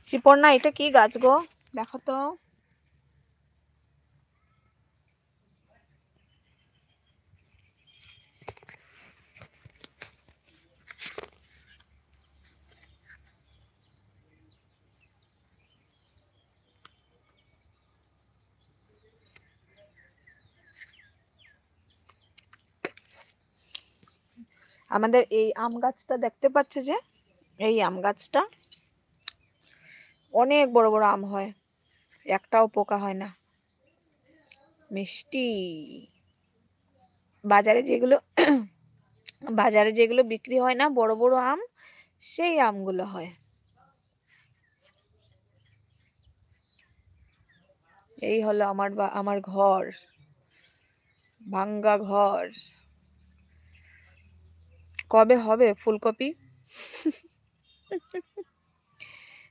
শিপর্ণা, এটা কি গাছ গো? দেখো তো। আমাদের এই আম গাছটা দেখতে পাচ্ছ যে, এই আম গাছটা অনেক বড় বড় আম হয়, একটাও পোকা হয় না, মিষ্টি। বাজারে যেগুলো বাজারে যেগুলো বিক্রি হয় না বড় বড় আম, সেই আমগুলো হয়। এই হলো আমার ঘর, ভাঙ্গা ঘর। কবে হবে ফুলকপি?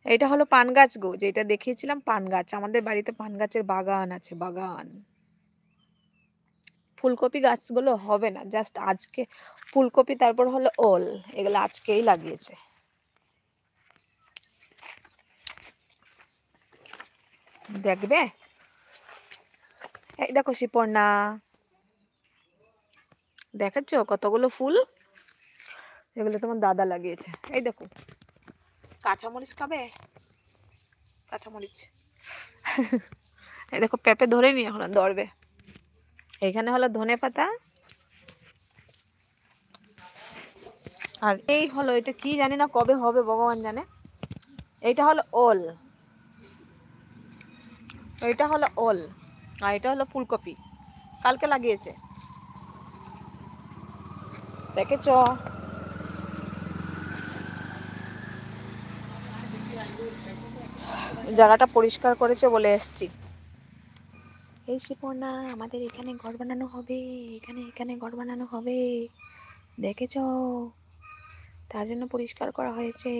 এটা হলো পান গাছ গো, যেটা দেখিয়েছিলাম পান গাছ। আমাদের বাড়িতে পান গাছের বাগান আছে, বাগান। ফুলকপি গাছগুলো হবে না, জাস্ট আজকে ফুলকপি, তারপর হলো ওল, এগুলো আজকেই লাগিয়েছে। দেখবে? এই দেখো শিপর্ণা, দেখাচ্ছ কতগুলো ফুল? এগুলো তোমার দাদা লাগিয়েছে। এই দেখো, কাঁচামরিচ খাবে? কাঁচামরিচ। এই দেখো পেঁপে ধরে নি, এখন ধরবে। এখানে হলো ধনে পাতা, আর এই হলো, এটা কি জানি না কবে হবে, ভগবান জানে। এইটা হলো ওল, এইটা হলো ওল, আর এটা হলো ফুলকপি, কালকে লাগিয়েছে। দেখেছ? জায়গাটা পরিষ্কার করেছে বলে এসছি। এই শিপর্ণা, আমাদের এখানে ঘর বানানো হবে, এখানে এখানে ঘর বানানো হবে, দেখেছ? তার জন্য পরিষ্কার করা হয়েছে।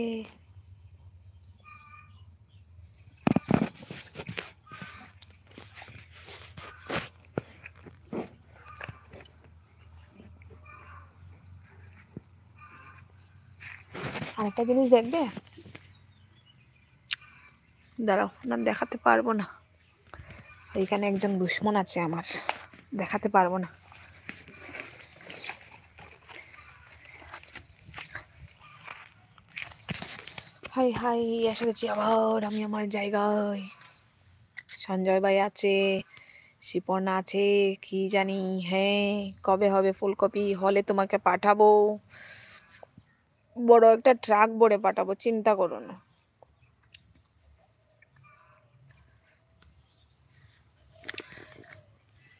আরেকটা জিনিস দেখবে, দাঁড়াও, না দেখাতে পারবো না। এইখানে একজন দুশ্মন আছে আমার, দেখাতে পারবো না। হাই হাই, এসে গেছি আবার আমি আমার জায়গায়। সঞ্জয় ভাই আছে, শিপর্ণা আছে, কি জানি। হ্যাঁ, কবে হবে ফুলকপি? হলে তোমাকে পাঠাবো, বড় একটা ট্রাক ভরে পাঠাবো, চিন্তা করো না।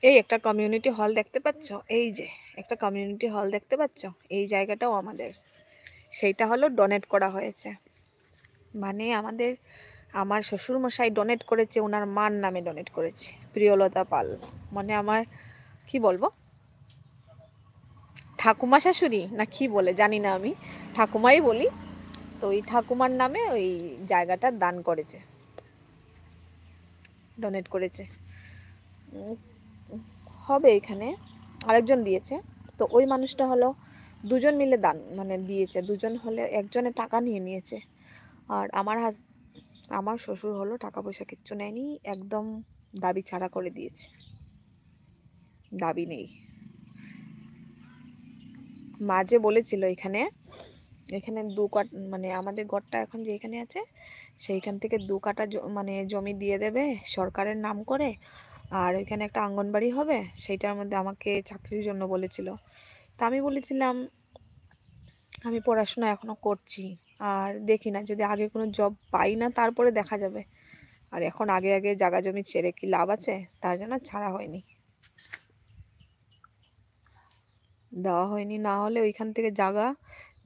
এই একটা কমিউনিটি হল দেখতে পাচ্ছ? এই যে একটা কমিউনিটি হল দেখতে পাচ্ছ, এই জায়গাটাও আমাদের। সেইটা হলো ডোনেট করা হয়েছে, মানে আমার শ্বশুর মশাই ডোনেট করেছে, ওনার মার নামে ডোনেট করেছে, প্রিয়লতা পাল। মানে আমার, কি বলবো, ঠাকুমা শাশুড়ি না কি বলে জানি না, আমি ঠাকুমাই বলি। তো ওই ঠাকুমার নামে ওই জায়গাটা দান করেছে, ডোনেট করেছে। উম, হবে এখানে, আরেকজন দিয়েছে। তো ওই মানুষটা হলো, দুজন মিলে দান মানে দিয়েছে, দুজন হলে একজনে টাকা নিয়ে নিয়েছে। আর আমার শ্বশুর হলো টাকা পয়সা কিচ্ছু নেয়নি, একদম দাবি ছাড়া করে দিয়েছে, দাবি নেই। মাঝে বলেছিল এখানে, এখানে মানে আমাদের ঘরটা এখন যে এখানে আছে, সেইখান থেকে 2 কাঠা মানে জমি দিয়ে দেবে সরকারের নাম করে। আর ওইখানে একটা আঙ্গনবাড়ি হবে, সেইটার মধ্যে আমাকে চাকরির জন্য বলেছিল। তা আমি বলেছিলাম আমি পড়াশোনা এখনো করছি, আর দেখি না, যদি আগে কোনো জব পাই না তারপরে দেখা যাবে। আর এখন আগে আগে জায়গা জমি ছেড়ে কি লাভ আছে? তার জন্য ছাড়া হয়নি, দেওয়া হয়নি, না হলে ওইখান থেকে জায়গা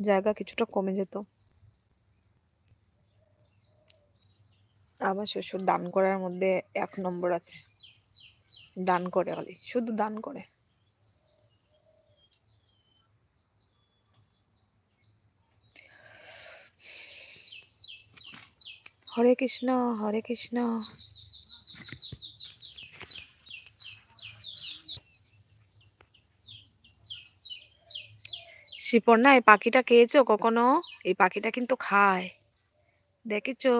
জায়গা কিছুটা কমে যেত। আমার শ্বশুর দান করার মধ্যে 1 নম্বর আছে, দান করে, হলে শুধু দান করে। হরে কৃষ্ণ, হরে কৃষ্ণ। শিপর্ণা, এই পাখিটা খেয়েছো কখনো? এই পাখিটা কিন্তু খায়, দেখেছো?